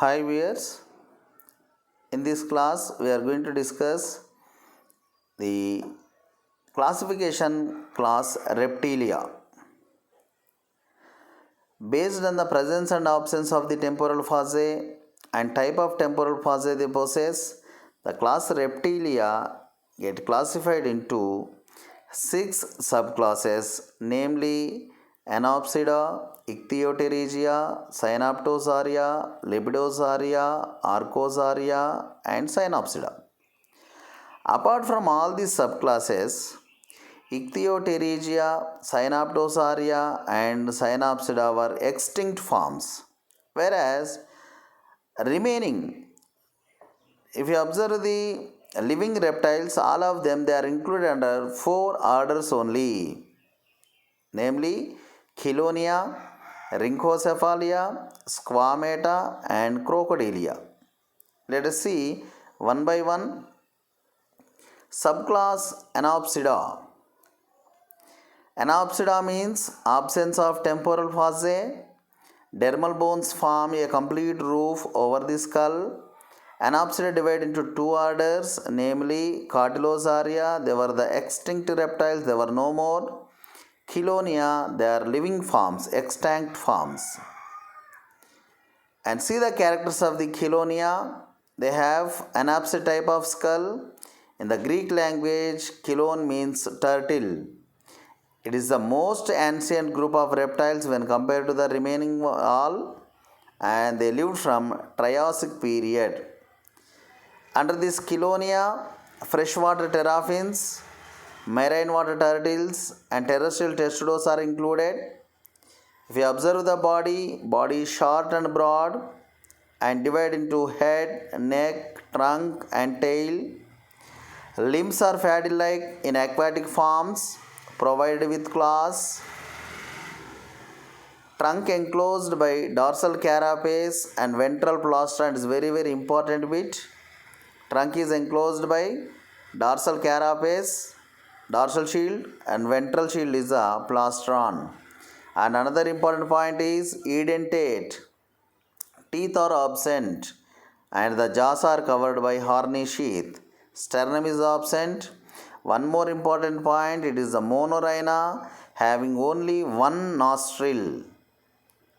Hi viewers, in this class we are going to discuss the classification class Reptilia. Based on the presence and absence of the temporal fauci and type of temporal fauci they possess, the class Reptilia get classified into 6 subclasses, namely Anopsida, Ichthyopterygia, Cyanoptosauria, Lepidosauria, Archosauria, and Cyanopsida. Apart from all these subclasses, Ichthyopterygia, Cyanoptosauria, and Cyanopsida were extinct forms, whereas remaining, if you observe the living reptiles, all of them they are included under 4 orders only, namely Chelonia, Rhynchocephalia, Squamata, and Crocodilia. Let us see one by one. Subclass Anopsida. Anopsida means absence of temporal fauci. Dermal bones form a complete roof over the skull. Anopsida divide into 2 orders, namely Cartilosauria, they were the extinct reptiles, they were no more. Chelonia, they are living forms, extinct forms. And see the characters of the Chelonia. They have anapsid type of skull. In the Greek language, chelon means turtle. It is the most ancient group of reptiles when compared to the remaining all, and they lived from Triassic period. Under this Chelonia, freshwater terrapins, marine water turtles, and terrestrial testudos are included. If you observe the body is short and broad and divided into head, neck, trunk, and tail. Limbs are fatty-like in aquatic forms, provided with claws. Trunk enclosed by dorsal carapace and ventral plastron. It is very important bit. Trunk is enclosed by dorsal carapace, dorsal shield, and ventral shield is a plastron. And another important point is edentate. Teeth are absent and the jaws are covered by horny sheath. Sternum is absent. One more important point, it is the monorhina having only one nostril.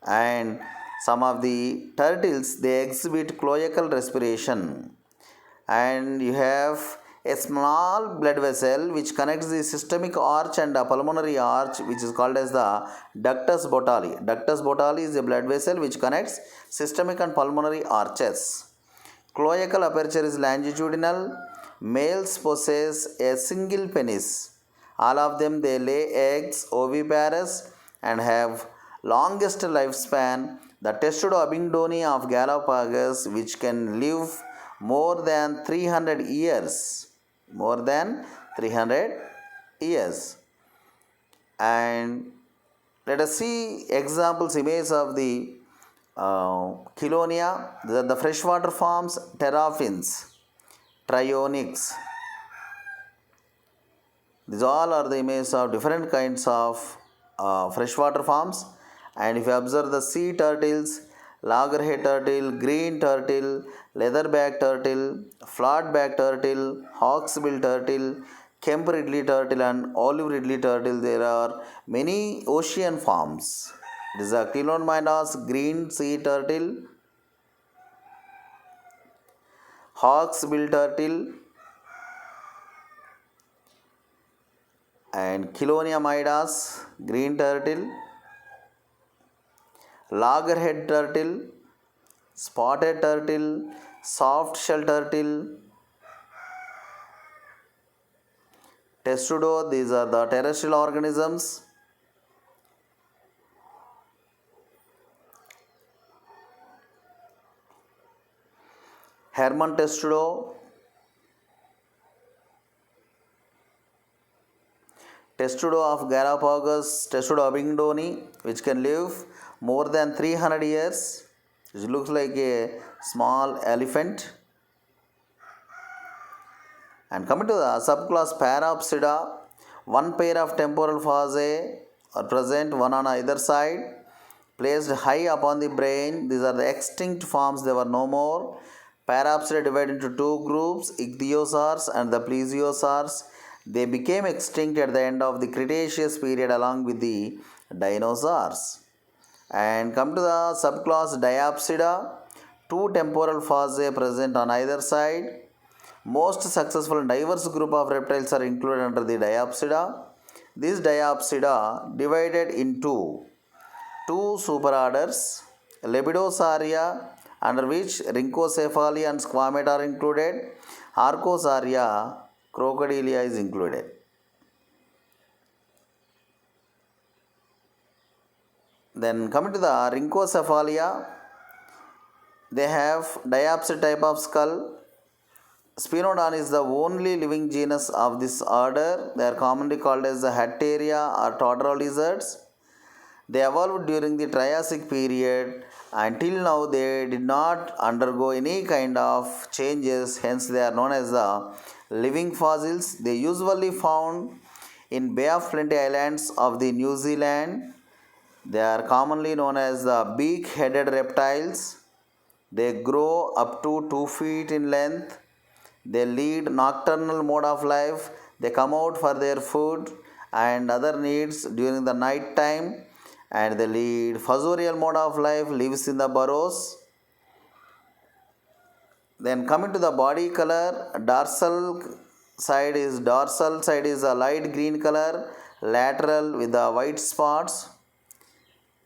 And some of the turtles they exhibit cloacal respiration. And you have a small blood vessel which connects the systemic arch and the pulmonary arch, which is called as the ductus botalli. Ductus botalli is a blood vessel which connects systemic and pulmonary arches. Cloacal aperture is longitudinal. Males possess a single penis. All of them they lay eggs, oviparous, and have longest lifespan. The Testudo abingdoni of Galapagos, which can live more than 300 years. More than 300 years. And let us see examples, images of the Chelonia, the freshwater forms, terrapins, Trionyx. These all are the images of different kinds of freshwater forms. And if you observe the sea turtles, loggerhead turtle, green turtle, leatherback turtle, flatback turtle, hawksbill turtle, Kemp Ridley turtle, and olive ridley turtle, there are many ocean forms. It is a Chelonomydas green sea turtle, hawksbill turtle, and Chelonia midas green turtle, loggerhead turtle, spotted turtle, soft shell turtle, testudo, these are the terrestrial organisms. Hermann testudo, testudo of Galapagos, testudo abingdoni, which can live more than 300 years. It looks like a small elephant. And coming to the subclass Paropsida, one pair of temporal fauci are present, one on either side. placed high upon the brain. These are the extinct forms, they were no more. Parapsida divided into two groups, ichthyosaurs and the plesiosaurs. They became extinct at the end of the Cretaceous period along with the dinosaurs. And come to the subclass Diapsida. Two temporal fossae present on either side. Most successful and diverse group of reptiles are included under the Diapsida. These Diapsida divided into two superorders, Lepidosauria, under which Rhynchocephaly and Squamata are included. Archosauria, Crocodilia is included. Then coming to the Rhynchocephalia, they have diapsid type of skull. Spinodon is the only living genus of this order. They are commonly called as the Hatteria or Totara lizards. They evolved during the Triassic period. Until now, they did not undergo any kind of changes, hence, they are known as the living fossils. They usually found in Bay of Plenty Islands of the New Zealand. They are commonly known as the beak headed reptiles. They grow up to 2 feet in length. They lead nocturnal mode of life. They come out for their food and other needs during the night time, and they lead fossorial mode of life, lives in the burrows. Then coming to the body color, dorsal side is a light green color, lateral with the white spots.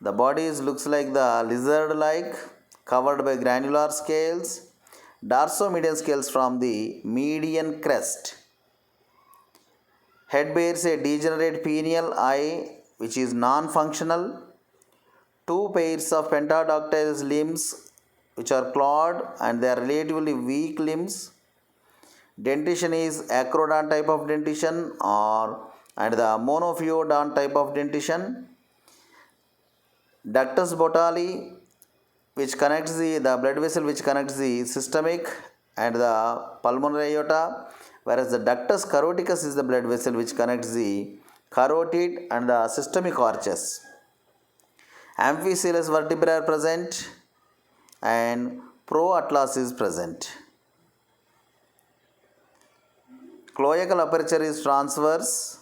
The body looks like the lizard like, covered by granular scales. Dorsomedian scales from the median crest. Head bears a degenerate pineal eye which is non-functional. Two pairs of pentadactyl limbs which are clawed, and they are relatively weak limbs. Dentition is acrodont type of dentition and the monophyodont type of dentition. Ductus botalli, which connects the blood vessel which connects the systemic and the pulmonary aorta, whereas the ductus caroticus is the blood vessel which connects the carotid and the systemic arches. Amphicoelous vertebrae are present and proatlas is present. Cloacal aperture is transverse.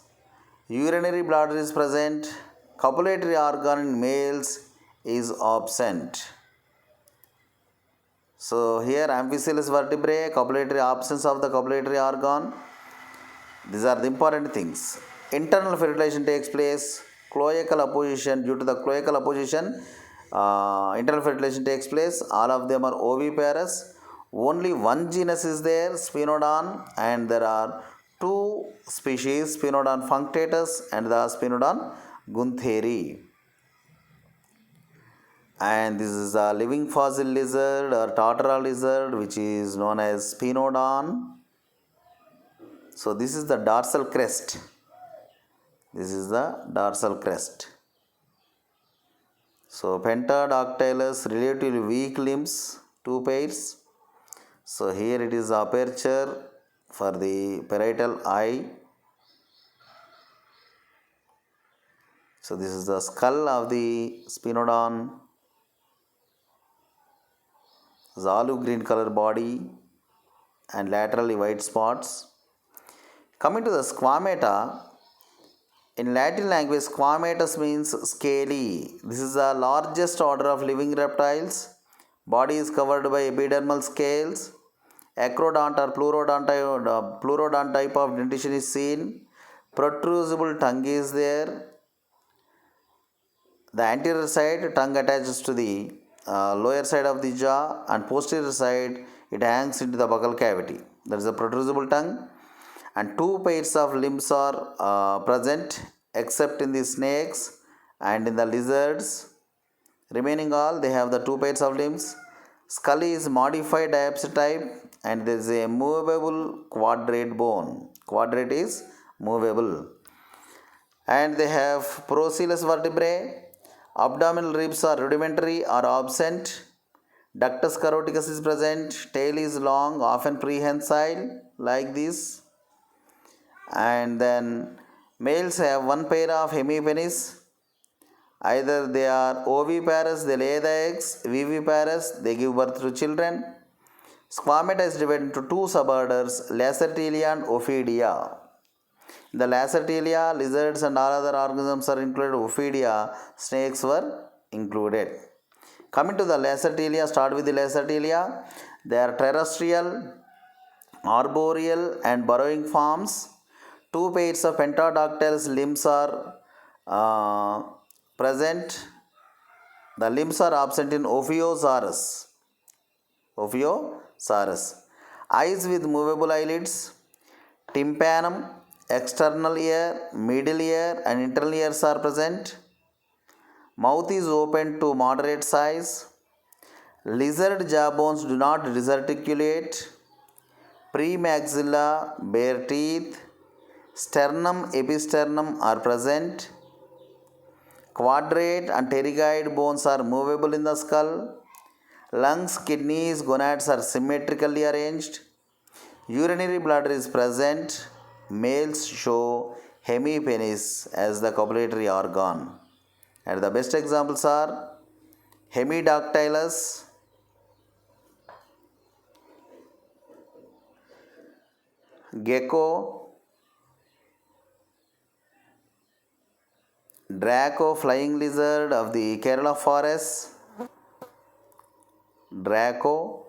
Urinary bladder is present. Copulatory organ in males is absent. So here amphicoelous vertebrae, copulatory absence of the copulatory organ. These are the important things. Internal fertilization takes place. Cloacal apposition, due to the cloacal apposition, internal fertilization takes place. All of them are oviparous. Only one genus is there, Spinodon, and there are two species, Spinodon functatus and the Spinodon guntheri. And this is a living fossil lizard or Totara lizard which is known as Spinodon. So this is the dorsal crest. This is the dorsal crest. So pentadactylus, relatively weak limbs, two pairs. So here it is aperture for the parietal eye. So this is the skull of the Spinodon. This olive green color body and laterally white spots. Coming to the Squamata, in Latin language Squamatus means scaly. This is the largest order of living reptiles. Body is covered by epidermal scales. Acrodont or pleurodont type of dentition is seen. Protrusible tongue is there. The anterior side tongue attaches to the lower side of the jaw, and posterior side it hangs into the buccal cavity. There is a protrusible tongue, and two pairs of limbs are present except in the snakes and in the lizards. Remaining all, they have the two pairs of limbs. Skull is modified diapsid type, and there is a movable quadrate bone. Quadrate is movable. And they have procoelous vertebrae. Abdominal ribs are rudimentary or absent. Ductus caroticus is present. Tail is long, often prehensile, like this. And then males have one pair of hemipenis, Either they are oviparous, they lay the eggs, viviparous, they give birth to children. Squamata is divided into two suborders, Lacertilia and Ophidia. In the Lacertilia, lizards and all other organisms are included. Ophidia, snakes were included. Coming to the Lacertilia, start with the Lacertilia. They are terrestrial, arboreal, and burrowing forms. Two pairs of pentadactyl limbs are present. The limbs are absent in Ophiosaurus. Eyes with movable eyelids. Tympanum, external ear, middle ear, and internal ears are present. Mouth is open to moderate size. Lizard jawbones do not disarticulate. Premaxilla, bare teeth. Sternum, episternum are present. Quadrate and pterygoid bones are movable in the skull. Lungs, kidneys, gonads are symmetrically arranged. Urinary bladder is present. Males show hemipenis as the copulatory organ. And the best examples are Hemidactylus, gecko, Draco, flying lizard of the Kerala forest, Draco,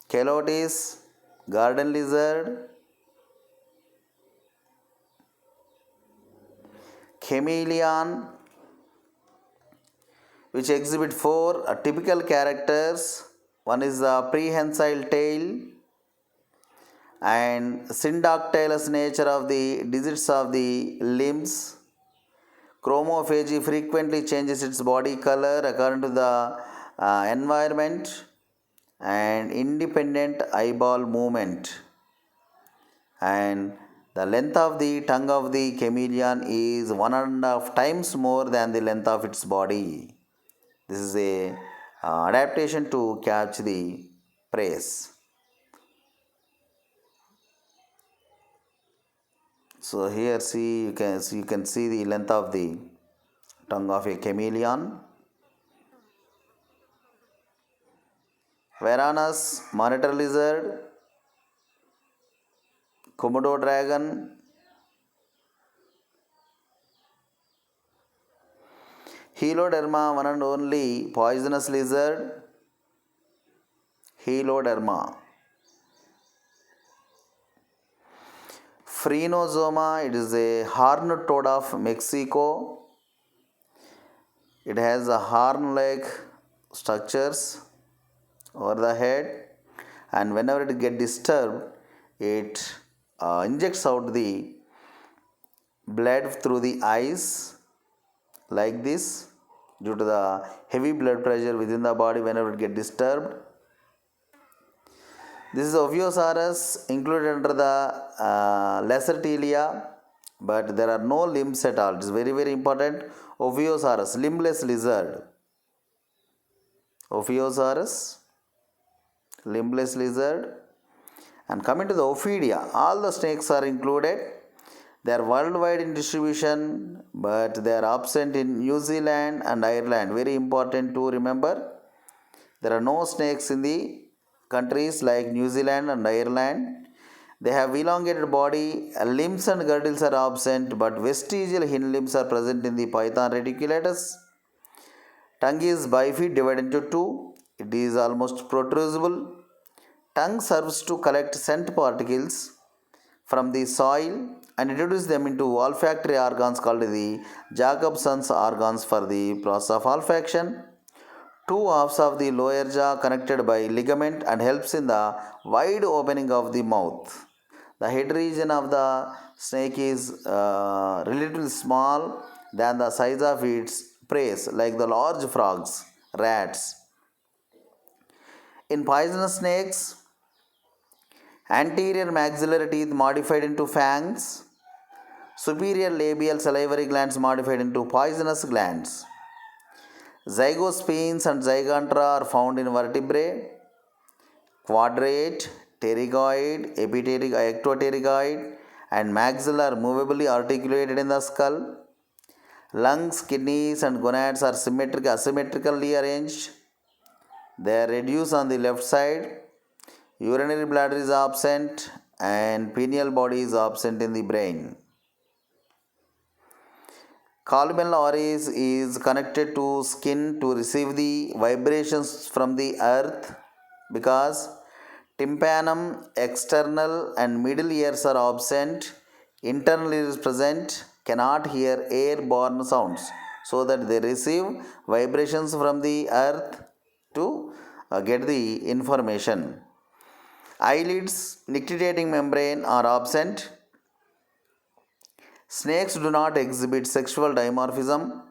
Calotes, garden lizard, chameleon, which exhibit four typical characters. One is the prehensile tail and syndactylous nature of the digits of the limbs. Chromophagy frequently changes its body color according to the environment, and independent eyeball movement. And the length of the tongue of the chameleon is 1.5 times more than the length of its body. This is a adaptation to catch the prey. So here you can see the length of the tongue of a chameleon. Varanus, monitor lizard, Komodo dragon, Heloderma, one and only poisonous lizard, Heloderma. Phrenosoma, it is a horned toad of Mexico. It has a horn-like structures over the head, and whenever it gets disturbed, it injects out the blood through the eyes like this due to the heavy blood pressure within the body whenever it gets disturbed. This is Ophiosaurus, included under the Lacertilia, but there are no limbs at all. It is very, very important. Ophiosaurus, limbless lizard. Ophiosaurus, limbless lizard. And coming to the Ophidia, all the snakes are included. They are worldwide in distribution, but they are absent in New Zealand and Ireland. Very important to remember. There are no snakes in the countries like New Zealand and Ireland. They have elongated body, limbs and girdles are absent, but vestigial hind limbs are present in the Python reticulatus. Tongue is bifid, divided into two. It is almost protrusible. Tongue serves to collect scent particles from the soil and introduce them into olfactory organs called the Jacobson's organs for the process of olfaction. Two halves of the lower jaw connected by ligament and helps in the wide opening of the mouth. The head region of the snake is relatively small than the size of its prey, like the large frogs, rats. In poisonous snakes, anterior maxillary teeth modified into fangs, superior labial salivary glands modified into poisonous glands. Zygospines and zygantra are found in vertebrae. Quadrate, pterygoid, ectopterygoid, and maxilla are movably articulated in the skull. Lungs, kidneys, and gonads are asymmetrically arranged. They are reduced on the left side. Urinary bladder is absent, and pineal body is absent in the brain. Columella oris is connected to skin to receive the vibrations from the earth because tympanum, external and middle ears are absent. Internal ear is present, cannot hear airborne sounds, so that they receive vibrations from the earth to get the information. Eyelids, nictitating membrane are absent. Snakes do not exhibit sexual dimorphism.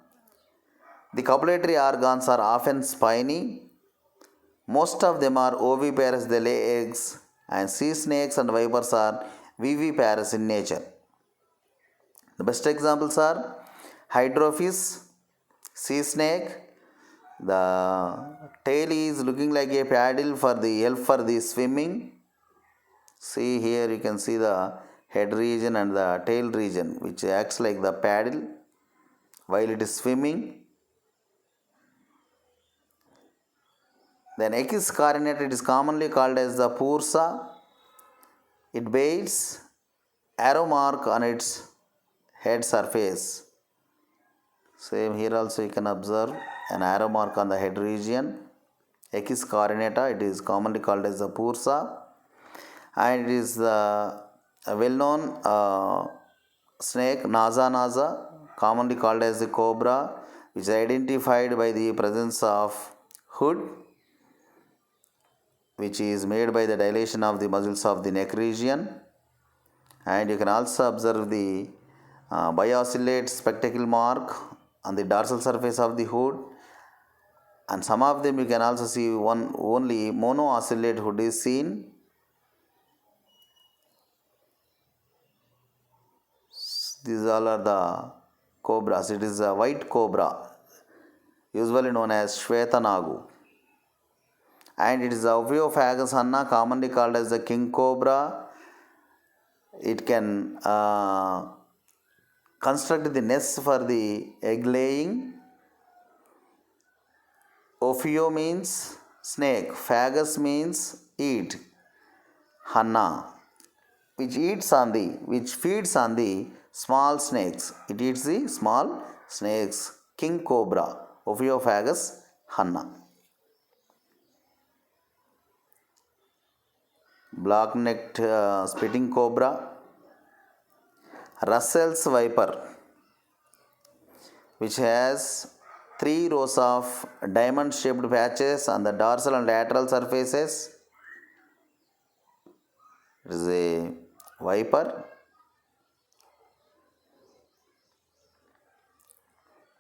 The copulatory organs are often spiny. Most of them are oviparous, they lay eggs, and sea snakes and vipers are viviparous in nature. The best examples are hydrophis, sea snake. The tail is looking like a paddle for the help for the swimming. See here, you can see the head region and the tail region, which acts like the paddle while it is swimming. Then Echis carinata, it is commonly called as the Pursa. It bears arrow mark on its head surface. Same here also you can observe an arrow mark on the head region. Echis carinata, it is commonly called as the Pursa, and it is the well-known snake Naza, commonly called as the cobra, which is identified by the presence of hood, which is made by the dilation of the muscles of the neck region. And you can also observe the biocellate spectacle mark on the dorsal surface of the hood, and some of them you can also see one only monoocellate hood is seen. These all are the cobras. It is a white cobra, usually known as Shvetanagu. And it is the Ophiophagous hanna, commonly called as the king cobra. It can construct the nests for the egg laying. Ophio means snake, phagus means eat, hanna, which feeds on the small snakes. It eats the small snakes. King cobra, Ophiophagous hanna. Black-necked spitting cobra, Russell's viper, which has 3 rows of diamond-shaped patches on the dorsal and lateral surfaces. It is a viper.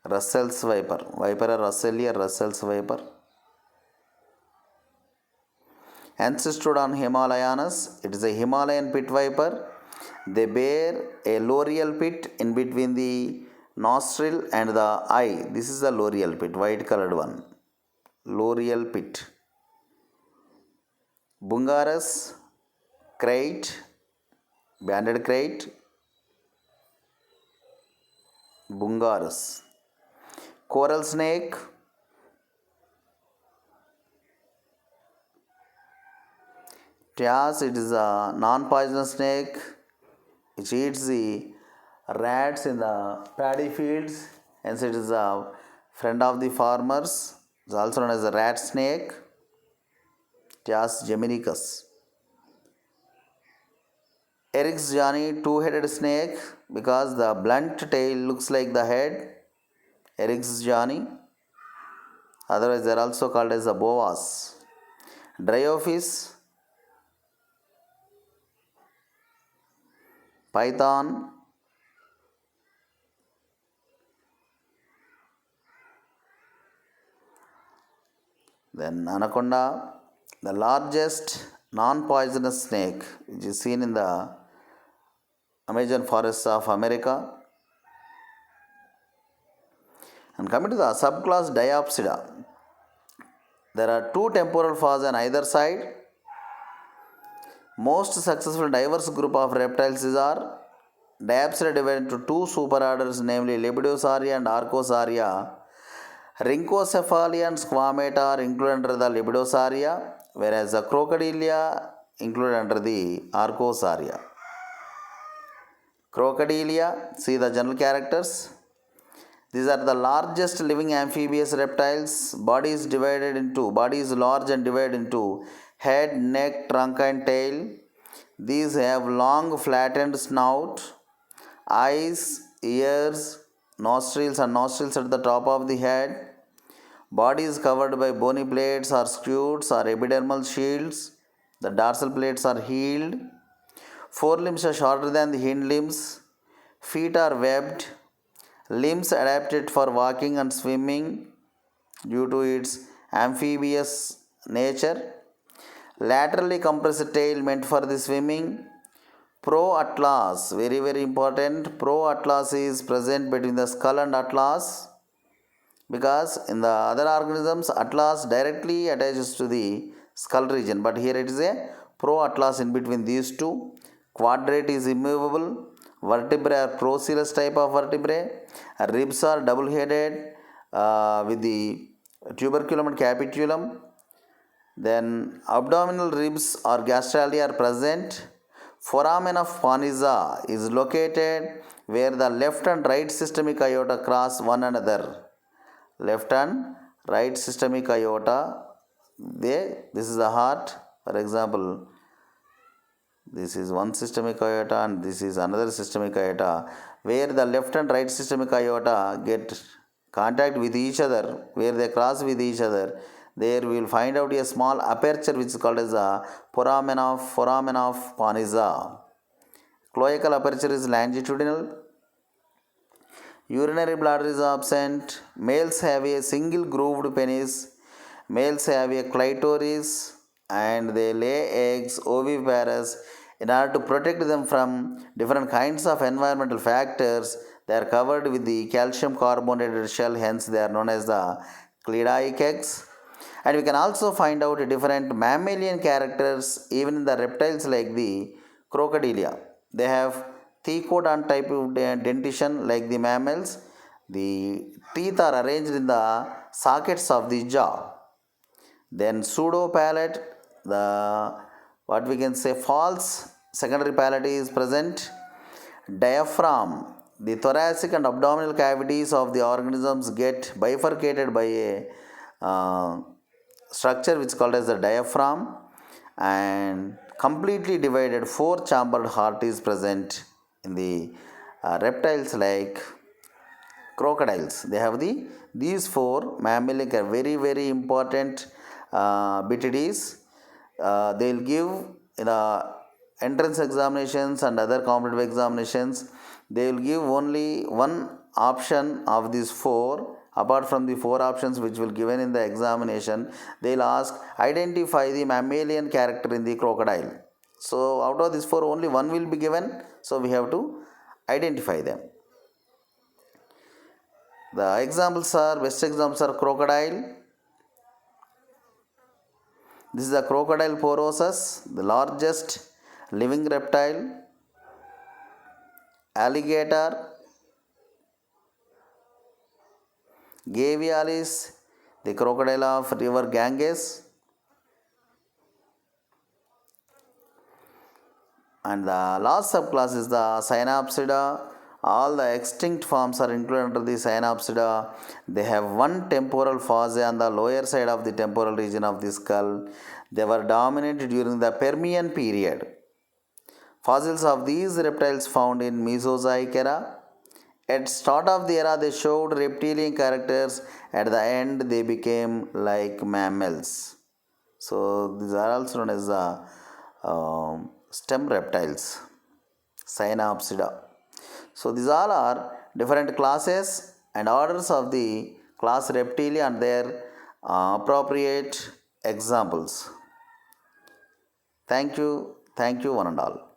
Russell's viper, Vipera russelli or Russell's viper. Ancestrodon himalayanus, it is a Himalayan pit viper. They bear a loreal pit in between the nostril and the eye. This is the loreal pit, white colored one. Loreal pit. Bungarus, krait, banded krait. Bungarus. Coral snake, Tias, it is a non-poisonous snake which eats the rats in the paddy fields, hence it is a friend of the farmers. It is also known as a rat snake, Tias geminicus. Eriksjani, two-headed snake, because the blunt tail looks like the head, Eriksjani. Otherwise they are also called as the boas. Dryophis, python, then anaconda, the largest non-poisonous snake which is seen in the Amazon forests of America. And coming to the subclass Diopsida, there are 2 temporal fauces on either side. Most successful diverse group of reptiles are Diapsida divided into two superorders, namely Lepidosauria and Archosauria. Rhynchocephalia and Squamata are included under the Lepidosauria, whereas the Crocodilia included under the Archosauria. Crocodilia, see the general characters. These are the largest living amphibious reptiles. Body is large and divided into head, neck, trunk and tail. These have long flattened snout, eyes, ears, nostrils at the top of the head. Body is covered by bony plates or scutes or epidermal shields. The dorsal plates are healed. Forelimbs are shorter than the hind limbs. Feet are webbed. Limbs adapted for walking and swimming due to its amphibious nature. Laterally compressed tail meant for the swimming. Pro-atlas, very very important. Pro-atlas is present between the skull and atlas, because in the other organisms atlas directly attaches to the skull region, but here it is a pro-atlas in between these two. Quadrate is immovable. Vertebrae are procellus type of vertebrae. Ribs are double-headed with the tuberculum and capitulum. Then abdominal ribs or gastrallia are present. Foramen of Paniza is located where the left and right systemic aorta cross one another. Left and right systemic aorta, this is the heart. For example, this is one systemic aorta and this is another systemic aorta, where the left and right systemic aorta get contact with each other, where they cross with each other. There we will find out a small aperture which is called as the foramen of Paniza. Cloacal aperture is longitudinal. Urinary bladder is absent. Males have a single grooved penis. Males have a clitoris and they lay eggs oviparous. In order to protect them from different kinds of environmental factors, they are covered with the calcium carbonated shell, hence they are known as the cleidoic eggs. And we can also find out different mammalian characters even in the reptiles like the crocodilia. They have thecodont type of dentition like the mammals. The teeth are arranged in the sockets of the jaw. Then pseudopalate, the what we can say false secondary palate is present. Diaphragm, the thoracic and abdominal cavities of the organisms get bifurcated by a structure which is called as the diaphragm, and completely divided four chambered heart is present in the reptiles like crocodiles. They have these four mammalian are very very important bit it is. They'll give in the entrance examinations and other competitive examinations, they will give only one option of these four. Apart from the four options which will given in the examination, they'll ask identify the mammalian character in the crocodile. So out of these four only one will be given, so we have to identify them. The examples are, best examples are crocodile. This is the crocodile porosus, the largest living reptile. Alligator, Gavialis, the crocodile of river Ganges. And the last subclass is the Synapsida. All the extinct forms are included under the Synapsida. They have one temporal fossa on the lower side of the temporal region of the skull. They were dominant during the Permian period. Fossils of these reptiles found in Mesozoic era. At start of the era, they showed reptilian characters. At the end, they became like mammals. So these are also known as the stem reptiles, Synapsida. So these all are different classes and orders of the class Reptilia and their appropriate examples. Thank you one and all.